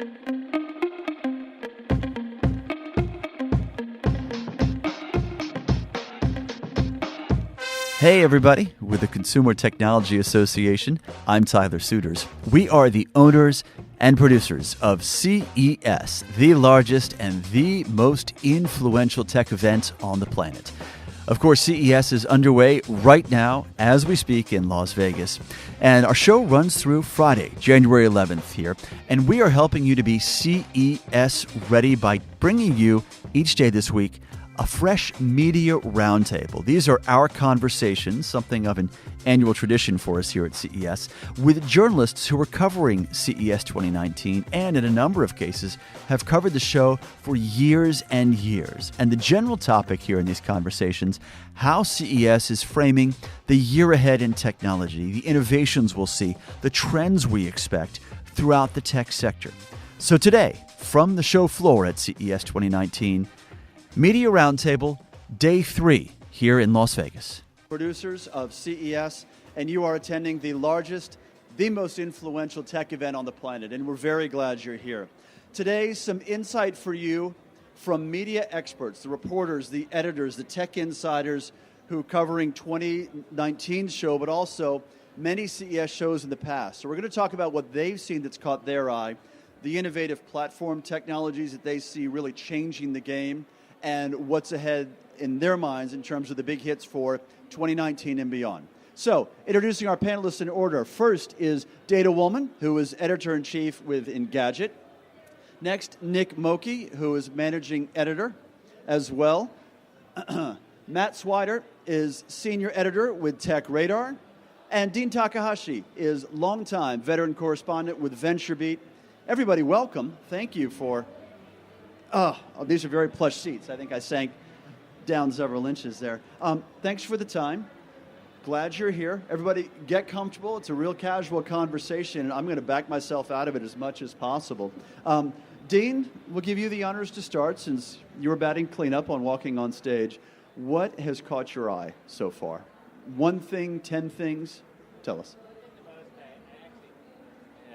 Hey everybody, with the Consumer Technology Association, I'm Tyler Suiters. We are the owners and producers of CES, the largest and the most influential tech event on the planet. Of course, CES is underway right now as we speak in Las Vegas. And our show runs through Friday, January 11th here. And we are helping you to be CES ready by bringing you each day this week a fresh media roundtable. These are our conversations, something of an annual tradition for us here at CES, with journalists who are covering CES 2019 and in a number of cases have covered the show for years and years. And the general topic here in these conversations, how CES is framing the year ahead in technology, the innovations we'll see, the trends we expect throughout the tech sector. So today, from the show floor at CES 2019, Media Roundtable, Day 3, here in Las Vegas. Producers of CES, and you are attending the largest, the most influential tech event on the planet, and we're very glad you're here. Today, some insight for you from media experts, the reporters, the editors, the tech insiders who are covering 2019's show, but also many CES shows in the past. So we're going to talk about what they've seen that's caught their eye, the innovative platform technologies that they see really changing the game, and what's ahead in their minds in terms of the big hits for 2019 and beyond. So, introducing our panelists in order. First is Dana Wollan, who is editor-in-chief with Engadget. Next, Nick Mokey, who is managing editor as well. Matt Swider is senior editor with Tech Radar. And Dean Takahashi is longtime veteran correspondent with VentureBeat. Everybody, welcome. Thank you for... Oh, these are very plush seats. I think I sank down several inches there. Thanks for the time. Glad you're here. Everybody, get comfortable. It's a real casual conversation, and I'm going to back myself out of it as much as possible. Dean, we'll give you the honors to start since you were batting cleanup on walking on stage. What has caught your eye so far? One thing, 10 things? Tell us.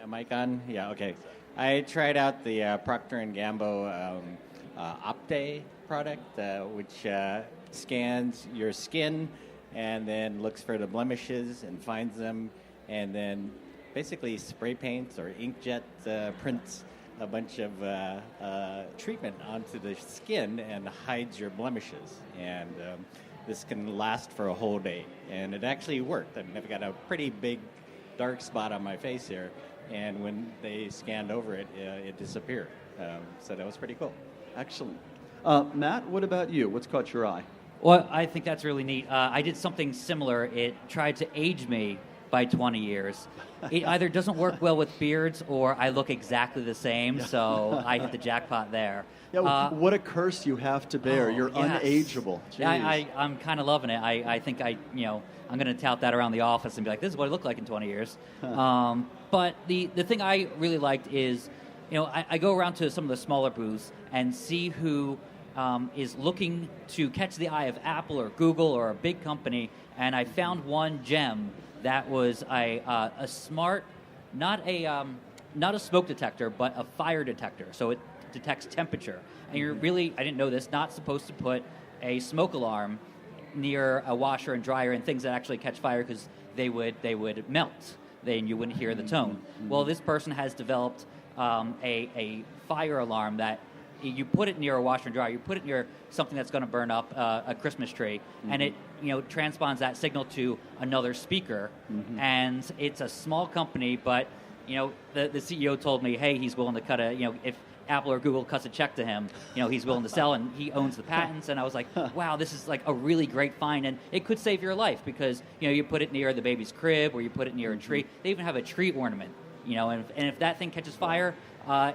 Mic on? Yeah, okay. I tried out the Procter & Gamble Opte product, which scans your skin and then looks for the blemishes and finds them, and then basically spray paints or inkjet prints a bunch of treatment onto the skin and hides your blemishes. And this can last for a whole day. And it actually worked. I mean, I've got a pretty big dark spot on my face here. And when they scanned over it, it disappeared. So that was pretty cool. Excellent. Matt, what about you? What's caught your eye? Well, I think that's really neat. I did something similar. It tried to age me by 20 years. It either doesn't work well with beards or I look exactly the same, so I hit the jackpot there. Yeah, what a curse you have to bear. You're unageable. I'm kind of loving it. I think I'm going to tout that around the office and be like, this is what I look like in 20 years. But the thing I really liked is, I go around to some of the smaller booths and see who is looking to catch the eye of Apple or Google or a big company, and I found one gem that was a smart, not a smoke detector, but a fire detector. So it detects temperature. And you're really, I didn't know this, not supposed to put a smoke alarm near a washer and dryer and things that actually catch fire because they would melt. Then you wouldn't hear the tone. Well, this person has developed a fire alarm that you put it near a washer and dryer, you put it near something that's going to burn up a Christmas tree, and it transpons that signal to another speaker. And it's a small company, but the CEO told me, hey, he's willing to cut if Apple or Google cuts a check to him, he's willing to sell, and he owns the patents. And I was like, wow, this is like a really great find, and it could save your life because you put it near the baby's crib or you put it near a tree. They even have a tree ornament, and if that thing catches fire,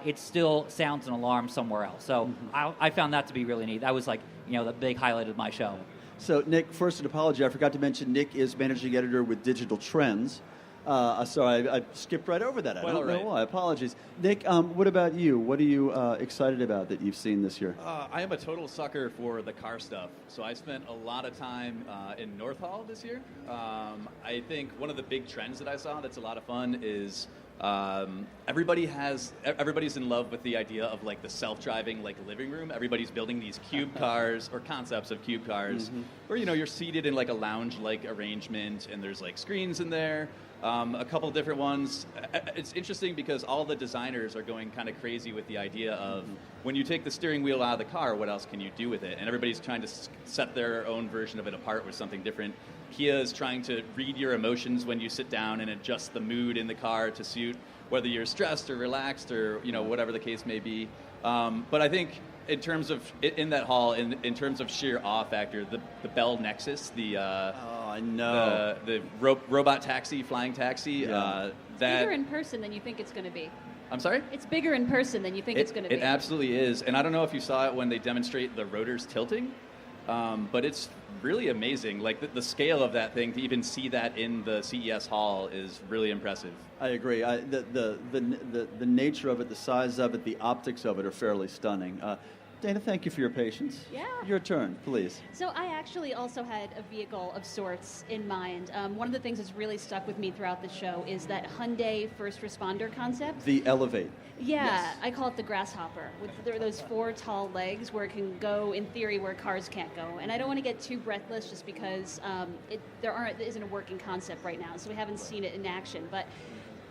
it still sounds an alarm somewhere else. So I found that to be really neat. That was like the big highlight of my show. So Nick, first an apology. I forgot to mention Nick is managing editor with Digital Trends. Sorry, I skipped right over that. I don't know why. Apologies. Nick, what about you? What are you excited about that you've seen this year? I am a total sucker for the car stuff. So I spent a lot of time in North Hall this year. I think one of the big trends that I saw that's a lot of fun is Everybody's in love with the idea of like the self-driving like living room. Everybody's building these cube cars or concepts of cube cars, where you're seated in like a lounge-like arrangement, and there's like screens in there. A couple different ones. It's interesting because all the designers are going kind of crazy with the idea of when you take the steering wheel out of the car, what else can you do with it? And everybody's trying to set their own version of it apart with something different. Kia is trying to read your emotions when you sit down and adjust the mood in the car to suit whether you're stressed or relaxed or whatever the case may be. But I think in terms of in that hall, in terms of sheer awe factor, the Bell Nexus, I know. The robot taxi, flying taxi. Yeah. It's bigger in person than you think it's going to be. I'm sorry? It's bigger in person than you think it's going to be. It absolutely is. And I don't know if you saw it when they demonstrate the rotors tilting, but it's really amazing. Like the scale of that thing, to even see that in the CES hall is really impressive. I agree. The nature of it, the size of it, the optics of it are fairly stunning. Dana, thank you for your patience. Yeah. Your turn, please. So I actually also had a vehicle of sorts in mind. One of the things that's really stuck with me throughout the show is that Hyundai first responder concept. The Elevate. Yeah, Yes. I call it the grasshopper. There are those 4 tall legs where it can go, in theory, where cars can't go. And I don't want to get too breathless just because there isn't a working concept right now, so we haven't seen it in action. But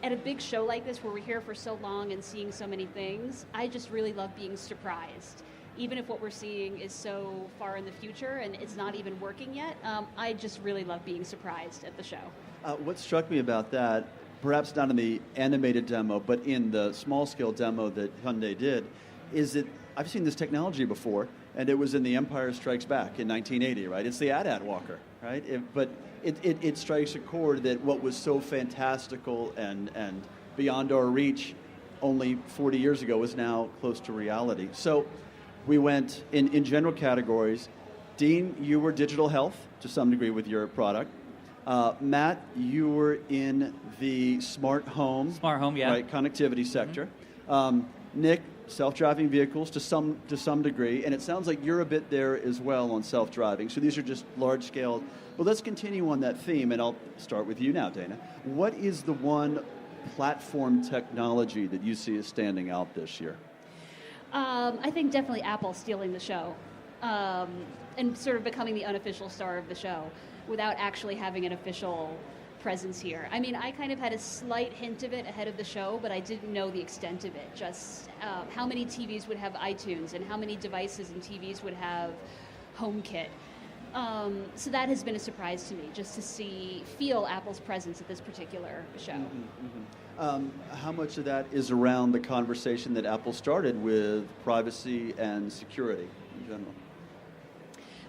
at a big show like this, where we're here for so long and seeing so many things, I just really love being surprised. Even if what we're seeing is so far in the future and it's not even working yet, I just really love being surprised at the show. What struck me about that, perhaps not in the animated demo, but in the small-scale demo that Hyundai did, is that I've seen this technology before, and it was in The Empire Strikes Back in 1980, right? It's the AT-AT walker, right? But it strikes a chord that what was so fantastical and beyond our reach only 40 years ago is now close to reality. So we went in general categories. Dean, you were digital health to some degree with your product. Matt, you were in the smart home. Smart home, yeah. Right, connectivity sector. Nick, self-driving vehicles to some degree, and it sounds like you're a bit there as well on self-driving. So these are just large-scale. Well, let's continue on that theme, and I'll start with you now, Dana. What is the one platform technology that you see as standing out this year? I think definitely Apple stealing the show and sort of becoming the unofficial star of the show without actually having an official presence here. I mean, I kind of had a slight hint of it ahead of the show, but I didn't know the extent of it. Just how many TVs would have iTunes and how many devices and TVs would have HomeKit. So that has been a surprise to me, just to feel Apple's presence at this particular show. How much of that is around the conversation that Apple started with privacy and security in general?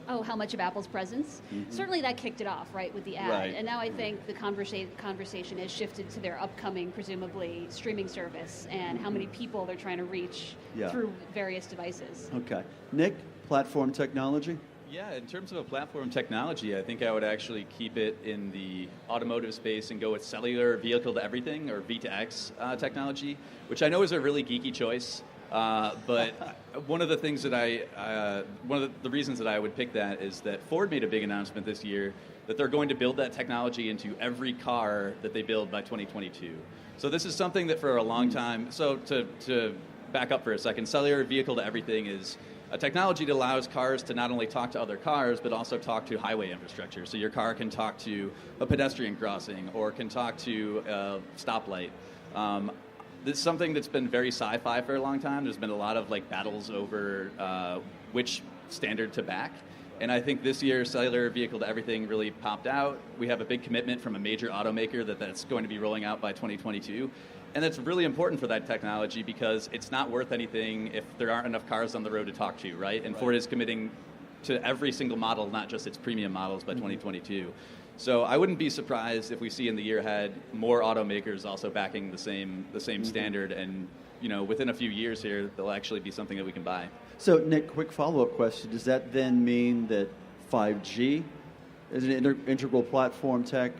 Oh, how much of Apple's presence? Certainly that kicked it off, right, with the ad. Right. And now I think the conversation has shifted to their upcoming, presumably, streaming service and how many people they're trying to reach through various devices. Okay. Nick, platform technology? Yeah, in terms of a platform technology, I think I would actually keep it in the automotive space and go with cellular vehicle to everything, or V2X technology, which I know is a really geeky choice. But one of the things that one of the reasons that I would pick that is that Ford made a big announcement this year that they're going to build that technology into every car that they build by 2022. So this is something that for a long time. So to back up for a second, cellular vehicle to everything is a technology that allows cars to not only talk to other cars, but also talk to highway infrastructure. So your car can talk to a pedestrian crossing or can talk to a stoplight. This is something that's been very sci-fi for a long time. There's been a lot of battles over which standard to back. And I think this year, cellular vehicle to everything really popped out. We have a big commitment from a major automaker that's going to be rolling out by 2022. And that's really important for that technology because it's not worth anything if there aren't enough cars on the road to talk to, right? And Ford is committing to every single model, not just its premium models, by 2022. So I wouldn't be surprised if we see in the year ahead more automakers also backing the same standard, and within a few years here, there'll actually be something that we can buy. So Nick, quick follow-up question: does that then mean that 5G is an integral platform tech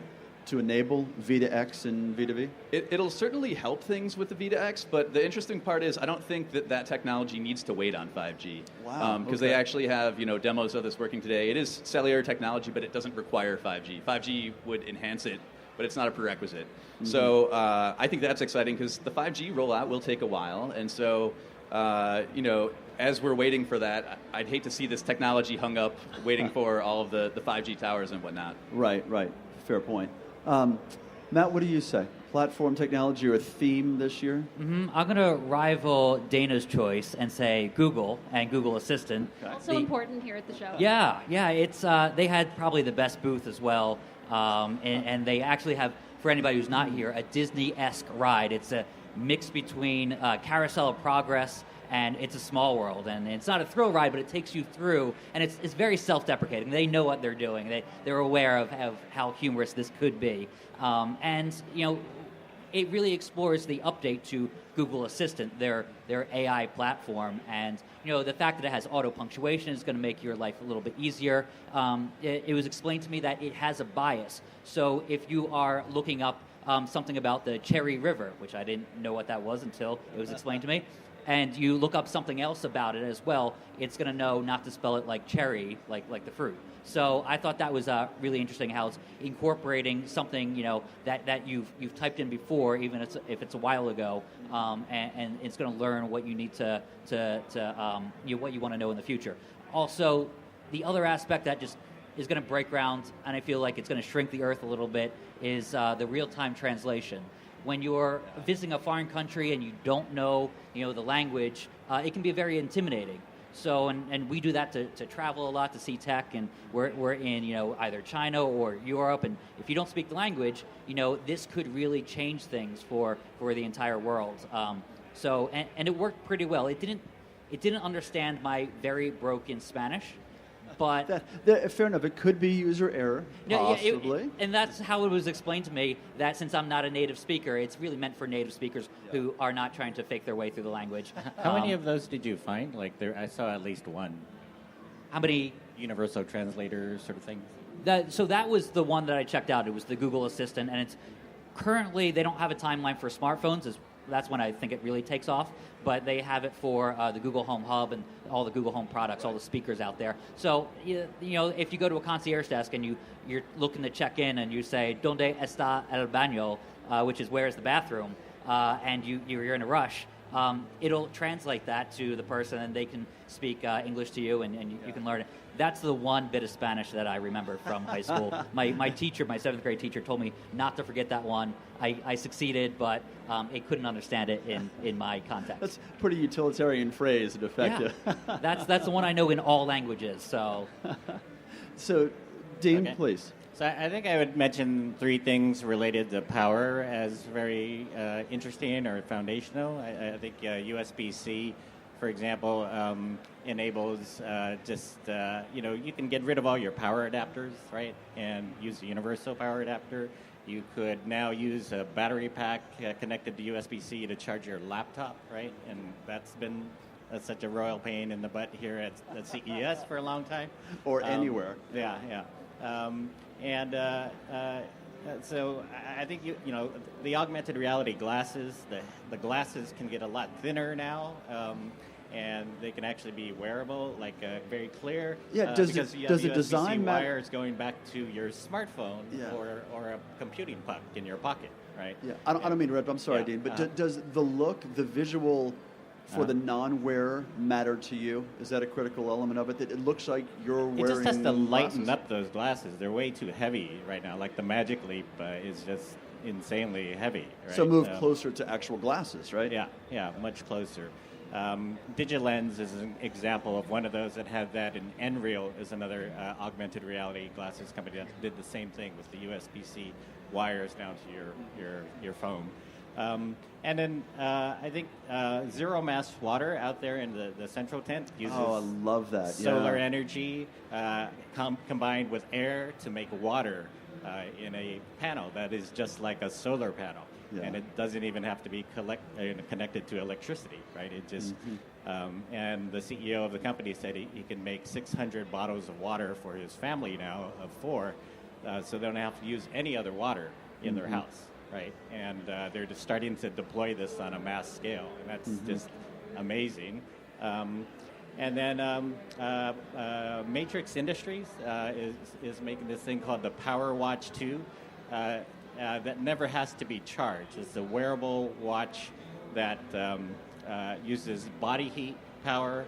to enable V2X and V2V? It'll certainly help things with the V2X, but the interesting part is I don't think that technology needs to wait on 5G. Wow. Because they actually have demos of this working today. It is cellular technology, but it doesn't require 5G. 5G would enhance it, but it's not a prerequisite. So I think that's exciting because the 5G rollout will take a while, and so as we're waiting for that, I'd hate to see this technology hung up waiting for all of the 5G towers and whatnot. Right. Fair point. Matt, what do you say? Platform technology or a theme this year? I'm going to rival Dana's choice and say Google and Google Assistant. Also important here at the show. Yeah. It's they had probably the best booth as well, and they actually have, for anybody who's not here, a Disney-esque ride. It's a mix between Carousel of Progress and It's a Small World, and it's not a thrill ride, but it takes you through, and it's very self-deprecating. They know what they're doing. They're aware of how humorous this could be, and it really explores the update to Google Assistant, their AI platform, and the fact that it has auto punctuation is going to make your life a little bit easier. It was explained to me that it has a bias, so if you are looking up something about the Cherry River, which I didn't know what that was until it was explained to me, and you look up something else about it as well, it's going to know not to spell it like cherry, like the fruit. So I thought that was really interesting how it's incorporating something that you've typed in before, even if it's a while ago, and it's going to learn what you need to what you want to know in the future. Also, the other aspect that just is going to break ground, and I feel like it's going to shrink the earth a little bit, is the real-time translation. When you're visiting a foreign country and you don't know, the language, it can be very intimidating. So, and we do that to travel a lot, to see tech, and we're in, either China or Europe, and if you don't speak the language, this could really change things for the entire world. So, and it worked pretty well. It didn't understand my very broken Spanish. But fair enough. It could be user error, possibly. And that's how it was explained to me, that since I'm not a native speaker, it's really meant for native speakers who are not trying to fake their way through the language. How many of those did you find? I saw at least one. How many? Universal translator sort of thing? So that was the one that I checked out. It was the Google Assistant, and it's currently, they don't have a timeline for smartphones. That's when I think it really takes off. But they have it for the Google Home Hub and all the Google Home products, all the speakers out there. So, if you go to a concierge desk and you're looking to check in and you say, "Donde está el baño?" Which is where's the bathroom, and you're in a rush, it'll translate that to the person and they can speak English to you and you can learn it. That's the one bit of Spanish that I remember from high school. My teacher, my 7th grade teacher, told me not to forget that one. I succeeded, but it couldn't understand it in my context. That's a pretty utilitarian phrase and effective. Yeah. That's the one I know in all languages. So, Dean, okay. please. So I think I would mention 3 things related to power as very interesting or foundational. I think USB-C, for example, enables you can get rid of all your power adapters, right, and use a universal power adapter. You could now use a battery pack connected to USB-C to charge your laptop, right, and that's been such a royal pain in the butt here at CES for a long time. Or anywhere. Yeah. So I think the augmented reality glasses, the glasses can get a lot thinner now, and they can actually be wearable, very clear. Yeah. Does the design matter? wires going back to your smartphone or a computing puck in your pocket, right? Yeah. I don't mean to interrupt. I'm sorry, Dean. But does the look, the visual for the non-wearer matter to you? Is that a critical element of it? That it looks like you're wearing glasses? It just has to lighten glasses? up those glasses. They're way too heavy right now. Like the Magic Leap is just insanely heavy. Right? So move closer to actual glasses, right? Yeah, much closer. DigiLens is an example of one of those that had that, and Nreal is another augmented reality glasses company that did the same thing with the USB-C wires down to your phone. And then I think Zero Mass Water out there in the central tent uses I love that. solar energy combined with air to make water in a panel that is just like a solar panel. Yeah. And it doesn't even have to be connected to electricity, right? It just and the CEO of the company said he can make 600 bottles of water for his family now of 4, so they don't have to use any other water in their house. Right, and they're just starting to deploy this on a mass scale, and that's just amazing. And then Matrix Industries is making this thing called the Power Watch 2. that never has to be charged. It's a wearable watch that uses body heat power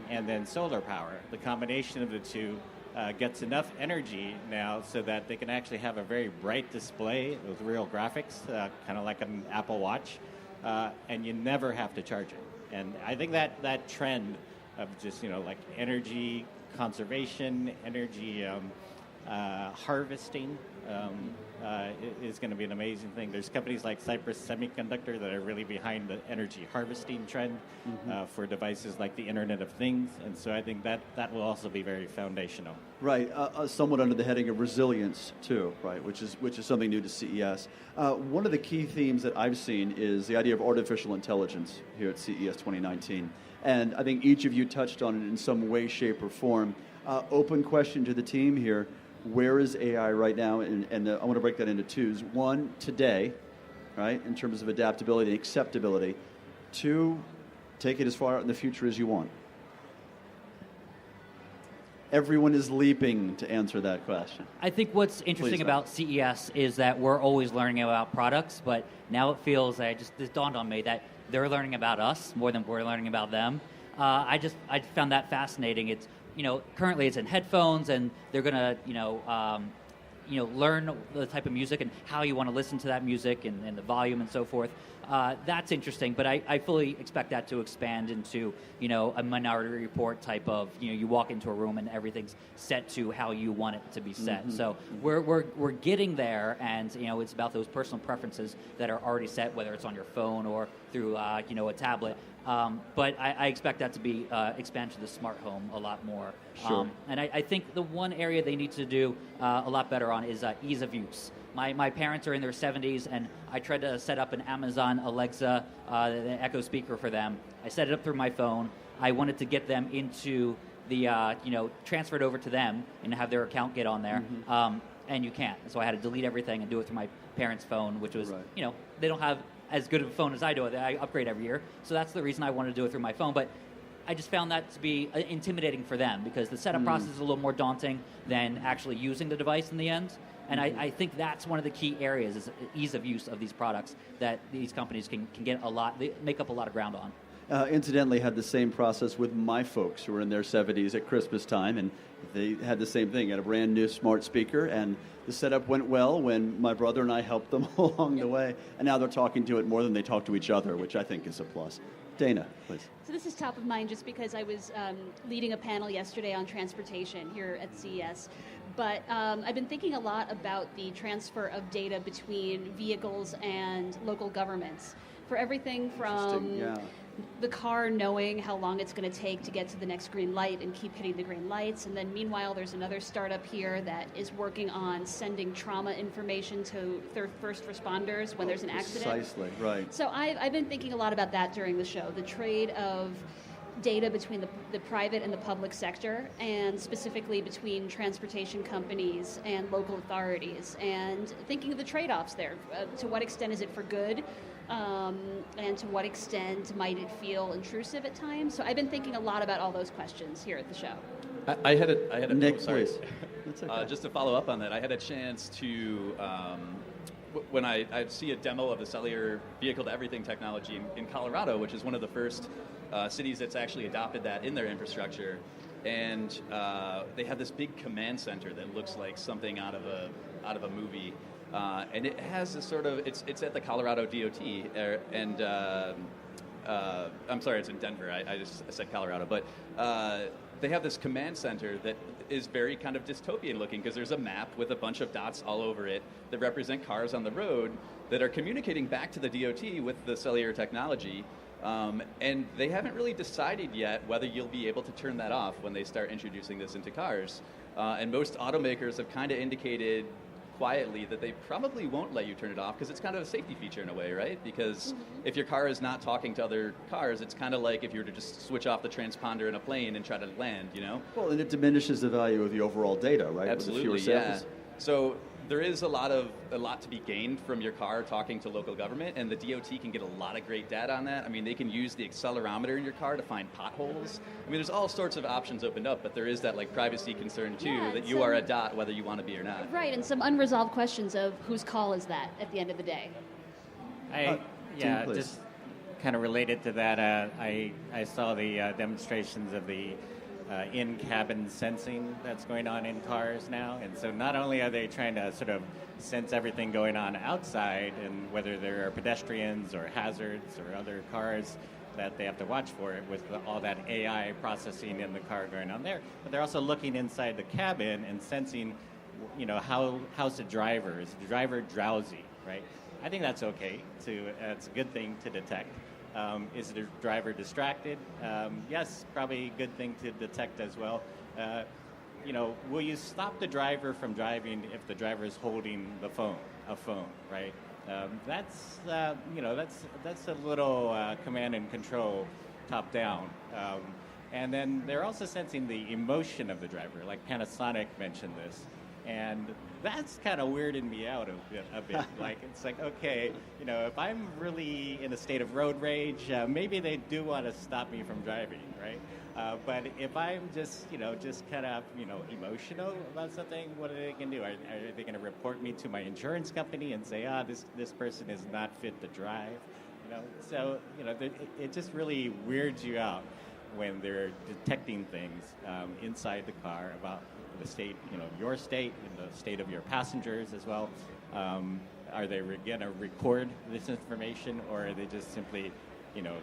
and then solar power. The combination of the two gets enough energy now so that they can actually have a very bright display with real graphics, kind of like an Apple Watch, and you never have to charge it. And I think that trend of just, like energy conservation, energy harvesting is going to be an amazing thing. There's companies like Cypress Semiconductor that are really behind the energy harvesting trend for devices like the Internet of Things, and so I think that will also be very foundational. Right, somewhat under the heading of resilience too, right? Which is something new to CES. One of the key themes that I've seen is the idea of artificial intelligence here at CES 2019, and I think each of you touched on it in some way, shape, or form. Open question to the team here. Where is AI right now? And I want to break that into twos. One, today, right, in terms of adaptability and acceptability. Two, take it as far out in the future as you want. Everyone is leaping to answer that question. I think what's interesting about CES is that we're always learning about products, but now it feels like this dawned on me that they're learning about us more than we're learning about them. I found that fascinating. It's currently it's in headphones, and they're gonna, learn the type of music and how you want to listen to that music and the volume and so forth. That's interesting, but I fully expect that to expand into, a Minority Report type of, you walk into a room and everything's set to how you want it to be set. So we're getting there, and it's about those personal preferences that are already set, whether it's on your phone or through a tablet. But I expect that to be expanded to the smart home a lot more. Sure. And I think the one area they need to do a lot better on is ease of use. My parents are in their 70s, and I tried to set up an Amazon Alexa the Echo speaker for them. I set it up through my phone. I wanted to get them into the, transfer it over to them and have their account get on there. And you can't. So I had to delete everything and do it through my parents' phone, which was, they don't have as good of a phone as I do. I upgrade every year. So that's the reason I wanted to do it through my phone. But I just found that to be intimidating for them, because the setup process is a little more daunting than actually using the device in the end. And I think that's one of the key areas, is ease of use of these products that these companies can get they make up a lot of ground on. Incidentally, had the same process with my folks who were in their 70s at Christmas time, and they had the same thing. Had a brand new smart speaker, and the setup went well when my brother and I helped them along the way, and now they're talking to it more than they talk to each other, which I think is a plus. Dana, please. So this is top of mind just because I was leading a panel yesterday on transportation here at CES. But I've been thinking a lot about the transfer of data between vehicles and local governments for everything from the car knowing how long it's going to take to get to the next green light and keep hitting the green lights. And then meanwhile, there's another startup here that is working on sending trauma information to their first responders when there's an accident. Precisely, right. So I've been thinking a lot about that during the show, the trade of data between the private and the public sector, and specifically between transportation companies and local authorities, and thinking of the trade-offs there. To what extent is it for good, and to what extent might it feel intrusive at times? So I've been thinking a lot about all those questions here at the show. I had a Nick, sorry. please. That's okay. Just to follow up on that, I had a chance to when I see a demo of the cellular vehicle-to-everything technology in Colorado, which is one of the first cities that's actually adopted that in their infrastructure, and they have this big command center that looks like something out of a movie, and it has this sort of it's at the Colorado DOT, and I'm sorry, it's in Denver. I said Colorado, but they have this command center that is very kind of dystopian looking, because there's a map with a bunch of dots all over it that represent cars on the road that are communicating back to the DOT with the cellular technology. And they haven't really decided yet whether you'll be able to turn that off when they start introducing this into cars. And most automakers have kind of indicated quietly that they probably won't let you turn it off, because it's kind of a safety feature in a way, right? Because if your car is not talking to other cars, it's kind of like if you were to just switch off the transponder in a plane and try to land, Well, and it diminishes the value of the overall data, right? Absolutely, with the fewer samples. So there is a lot to be gained from your car talking to local government, and the DOT can get a lot of great data on that. I mean, they can use the accelerometer in your car to find potholes. I mean, there's all sorts of options opened up, but there is that like privacy concern too, that you are a dot whether you want to be or not. Right, and some unresolved questions of whose call is that at the end of the day. Just kind of related to that, I saw the demonstrations of the in-cabin sensing that's going on in cars now. And so not only are they trying to sort of sense everything going on outside and whether there are pedestrians or hazards or other cars that they have to watch for with all that AI processing in the car going on there, but they're also looking inside the cabin and sensing, how's the driver? Is the driver drowsy, right? I think that's okay. It's a good thing to detect. Is the driver distracted? Yes, probably a good thing to detect as well. Will you stop the driver from driving if the driver is holding a phone, right? That's a little command and control top down. And then they're also sensing the emotion of the driver, like Panasonic mentioned this. And that's kind of weirding me out a bit. Like, it's like, okay, if I'm really in a state of road rage, maybe they do want to stop me from driving, right? But if I'm just kind of, emotional about something, what are they going to do? Are they going to report me to my insurance company and say, this person is not fit to drive? So, it just really weirds you out when they're detecting things inside the car about the state, your state and the state of your passengers as well. Are they going to record this information, or are they just simply,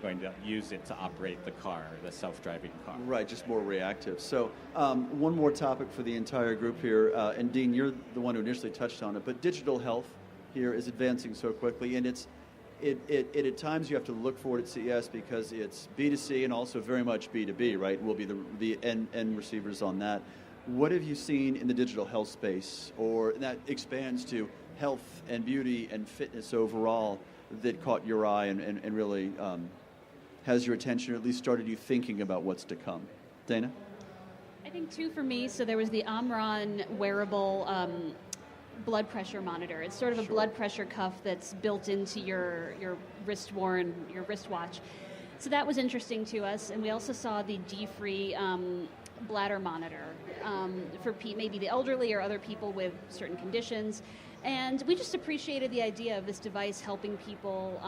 going to use it to operate the car, the self-driving car? Right, just more reactive. So one more topic for the entire group here, and Dean, you're the one who initially touched on it, but digital health here is advancing so quickly, and it at times you have to look for it at CES because it's B2C and also very much B2B, right? We'll be the end receivers on that. What have you seen in the digital health space, or that expands to health and beauty and fitness overall, that caught your eye and really has your attention, or at least started you thinking about what's to come? Dana? I think two for me. So there was the Omron wearable blood pressure monitor. It's sort of a blood pressure cuff that's built into your wristwatch. So that was interesting to us. And we also saw the D-free bladder monitor for maybe the elderly or other people with certain conditions. And we just appreciated the idea of this device helping people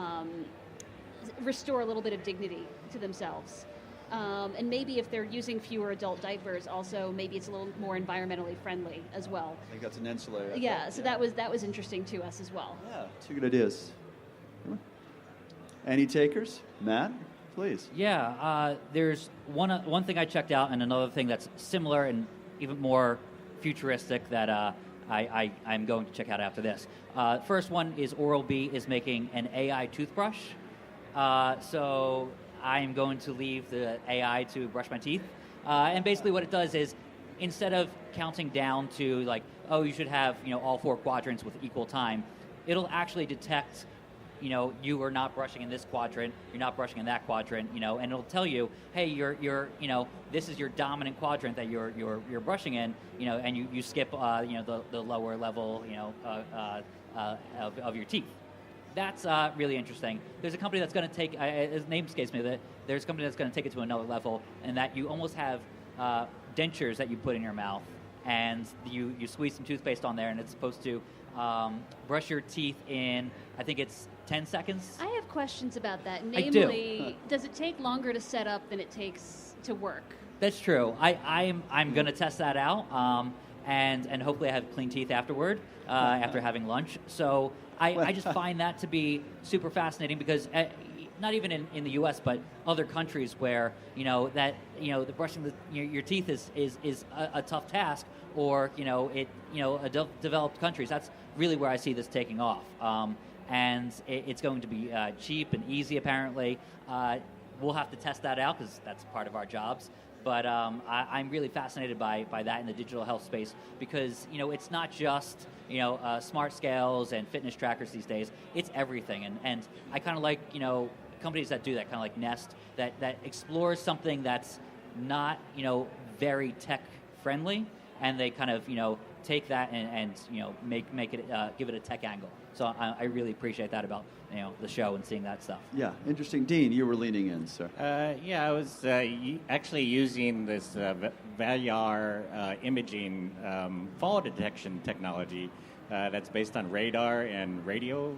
restore a little bit of dignity to themselves. And maybe if they're using fewer adult diapers, also maybe it's a little more environmentally friendly as well. I think that's an insulator. Yeah, so that was interesting to us as well. Yeah, two good ideas. Any takers? Matt, please. Yeah, there's one thing I checked out, and another thing that's similar and even more futuristic that I'm going to check out after this. First one is Oral-B is making an AI toothbrush. So I'm going to leave the AI to brush my teeth. And basically what it does is, instead of counting down to like, oh, you should have all four quadrants with equal time, it'll actually detect you are not brushing in this quadrant, you're not brushing in that quadrant, and it'll tell you, hey, you're this is your dominant quadrant that you're brushing in, and you skip the lower level of your teeth. That's really interesting. There's a company that's going to take, his name escapes me, that there's a company that's going to take it to another level, and that you almost have dentures that you put in your mouth, and you squeeze some toothpaste on there, and it's supposed to brush your teeth in, I think it's 10 seconds. I have questions about that. I do. Namely, does it take longer to set up than it takes to work? That's true. I'm going to test that out, and hopefully I have clean teeth afterward, after having lunch. So I just find that to be super fascinating because not even in the U.S. but other countries where the brushing your teeth is a tough task, or developed countries. That's really where I see this taking off. And it's going to be cheap and easy, apparently. We'll have to test that out because that's part of our jobs. But I'm really fascinated by that in the digital health space because, it's not just, smart scales and fitness trackers these days. It's everything. And I kind of like, companies that do that, kind of like Nest, that explores something that's not, very tech friendly. And they kind of, take that and make it give it a tech angle. So I really appreciate that about the show and seeing that stuff. Yeah, interesting. Dean, you were leaning in, sir. Yeah, I was actually using this VALIAR imaging fall detection technology that's based on radar and radio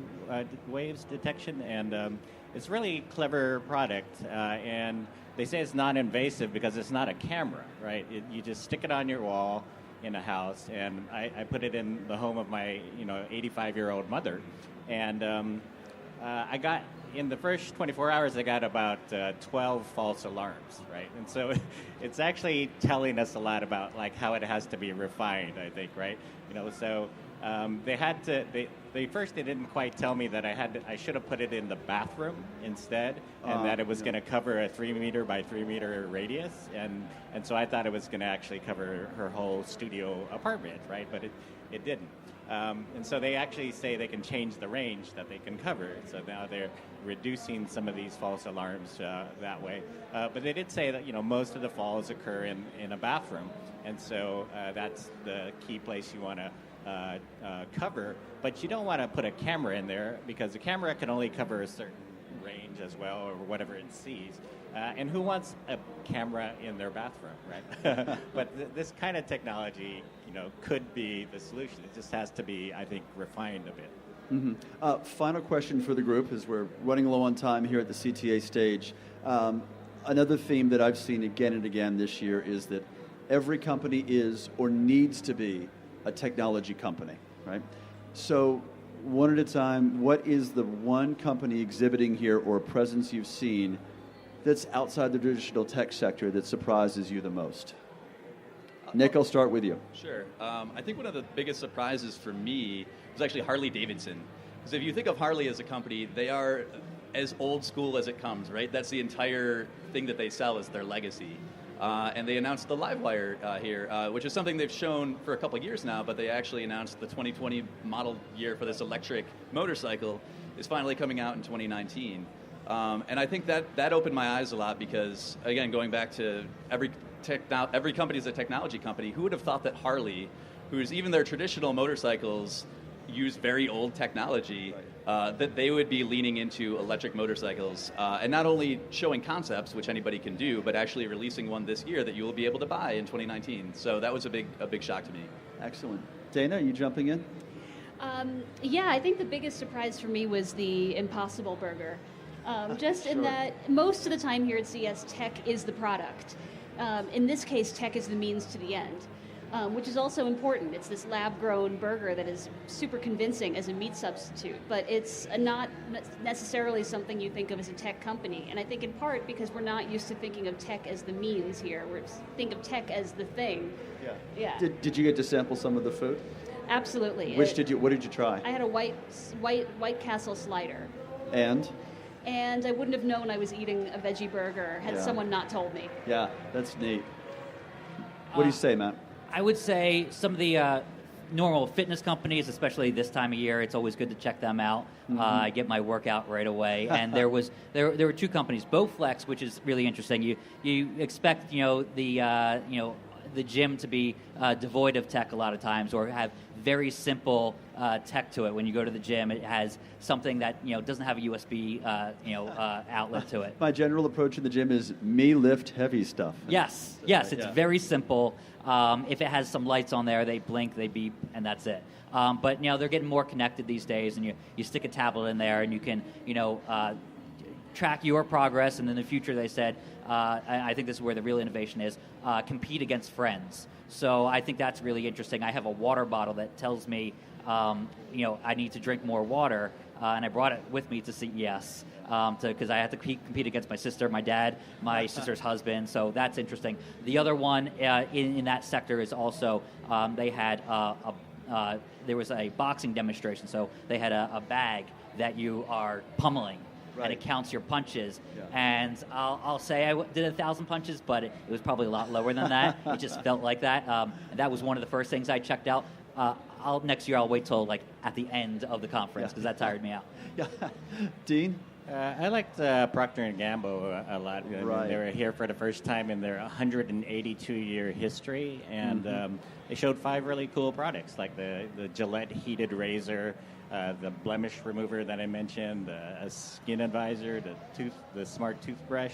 waves detection, and it's a really clever product. And they say it's non-invasive because it's not a camera, right? You just stick it on your wall in a house, and I put it in the home of my 85-year-old mother, and I got, in the first 24 hours, I got about 12 false alarms, right? And so it's actually telling us a lot about like how it has to be refined, I think, right? So they had to, they first, they didn't quite tell me that I should have put it in the bathroom instead, and that it was going to cover a 3 meter by 3 meter radius, and so I thought it was going to actually cover her whole studio apartment, right? But it didn't. And so they actually say they can change the range that they can cover. So now they're reducing some of these false alarms that way. But they did say that most of the falls occur in a bathroom, and so that's the key place you want to cover. But you don't want to put a camera in there because the camera can only cover a certain range as well, or whatever it sees. And who wants a camera in their bathroom, right? But this kind of technology, could be the solution. It just has to be, I think, refined a bit. Mm-hmm. Final question for the group, as we're running low on time here at the CTA stage. Another theme that I've seen again and again this year is that every company is or needs to be a technology company, right? So one at a time, what is the one company exhibiting here or a presence you've seen that's outside the traditional tech sector that surprises you the most? Nick, I'll start with you. Sure. I think one of the biggest surprises for me was actually Harley Davidson. Because if you think of Harley as a company, they are as old school as it comes, right? That's the entire thing that they sell is their legacy. And they announced the Livewire here, which is something they've shown for a couple of years now, but they actually announced the 2020 model year for this electric motorcycle is finally coming out in 2019. And I think that opened my eyes a lot because, again, going back to every company is a technology company. Who would have thought that Harley, who's even their traditional motorcycles use very old technology, that they would be leaning into electric motorcycles and not only showing concepts, which anybody can do, but actually releasing one this year that you will be able to buy in 2019. So that was a big shock to me. Excellent. Dana, are you jumping in? Yeah, I think the biggest surprise for me was the Impossible Burger. Just in that most of the time here at CES, tech is the product. In this case, tech is the means to the end, which is also important. It's this lab-grown burger that is super convincing as a meat substitute, but it's not necessarily something you think of as a tech company. And I think in part because we're not used to thinking of tech as the means here. We think of tech as the thing. Yeah. Did you get to sample some of the food? Absolutely. What did you try? I had a White Castle slider. And I wouldn't have known I was eating a veggie burger had someone not told me. Yeah, that's neat. What do you say, Matt? I would say some of the normal fitness companies, especially this time of year, it's always good to check them out. Mm-hmm. I get my workout right away. And there were two companies, Bowflex, which is really interesting. You expect the gym to be devoid of tech a lot of times, or have very simple tech to it. When you go to the gym, it has something that doesn't have a USB outlet to it. My general approach in the gym is me lift heavy stuff. Yes, it's very simple. If it has some lights on there, they blink, they beep, and that's it. But they're getting more connected these days, and you stick a tablet in there, and you can track your progress. And in the future, they said, I think this is where the real innovation is, compete against friends. So I think that's really interesting. I have a water bottle that tells me, I need to drink more water, and I brought it with me to CES because I had to compete against my sister, my dad, my sister's husband. So that's interesting. The other one in that sector is also they had there was a boxing demonstration. So they had a bag that you are pummeling. Right. And it counts your punches. Yeah. And I'll say I did 1,000 punches, but it was probably a lot lower than that. It just felt like that. And that was one of the first things I checked out. Next year I'll wait till at the end of the conference because that tired me out. Yeah. Dean? I liked Procter & Gamble a lot. I mean, Right. they were here for the first time in their 182-year history, and they showed 5 really cool products, like the Gillette heated razor, the blemish remover that I mentioned, a skin advisor, the smart toothbrush.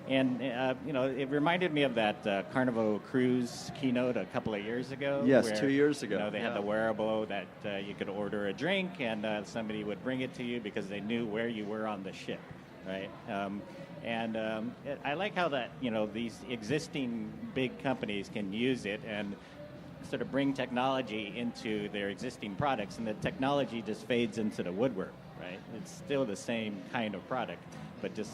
And, it reminded me of that Carnival Cruise keynote a couple of years ago. Yes, where, 2 years ago. They had the wearable that you could order a drink and somebody would bring it to you because they knew where you were on the ship, right? I like how that, these existing big companies can use it and sort of bring technology into their existing products, and the technology just fades into the woodwork, right? It's still the same kind of product, but just,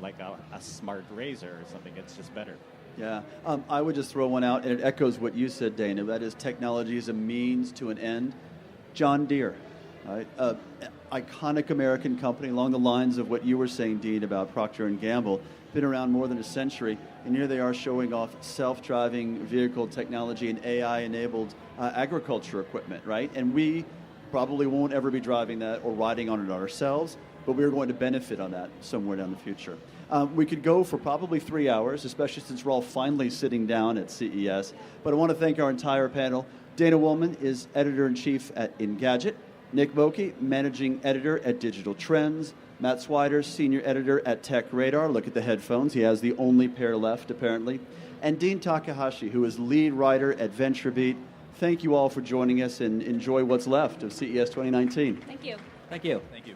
like a smart razor or something, it's just better. Yeah, I would just throw one out, and it echoes what you said, Dana. That is, technology is a means to an end. John Deere, right? Iconic American company along the lines of what you were saying, Dean, about Procter & Gamble. Been around more than a century, and here they are showing off self-driving vehicle technology and AI-enabled agriculture equipment, right? And we probably won't ever be driving that or riding on it ourselves, but we're going to benefit on that somewhere down the future. We could go for probably 3 hours, especially since we're all finally sitting down at CES. But I want to thank our entire panel. Dana Wollan is editor-in-chief at Engadget. Nick Mokey, managing editor at Digital Trends. Matt Swider, senior editor at Tech Radar. Look at the headphones. He has the only pair left, apparently. And Dean Takahashi, who is lead writer at VentureBeat. Thank you all for joining us, and enjoy what's left of CES 2019. Thank you. Thank you. Thank you.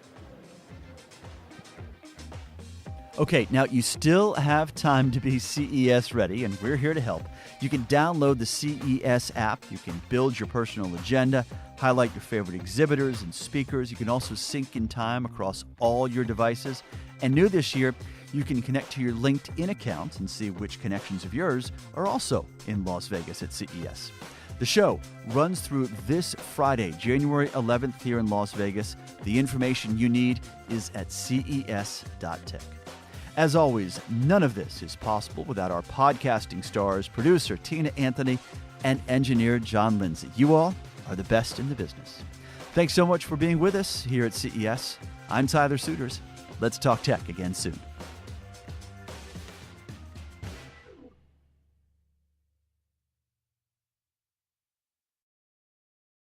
Okay, now you still have time to be CES ready, and we're here to help. You can download the CES app. You can build your personal agenda, highlight your favorite exhibitors and speakers. You can also sync in time across all your devices. And new this year, you can connect to your LinkedIn account and see which connections of yours are also in Las Vegas at CES. The show runs through this Friday, January 11th here in Las Vegas. The information you need is at ces.tech. As always, none of this is possible without our podcasting stars, producer Tina Anthony, and engineer John Lindsay. You all are the best in the business. Thanks so much for being with us here at CES. I'm Tyler Suiters. Let's talk tech again soon.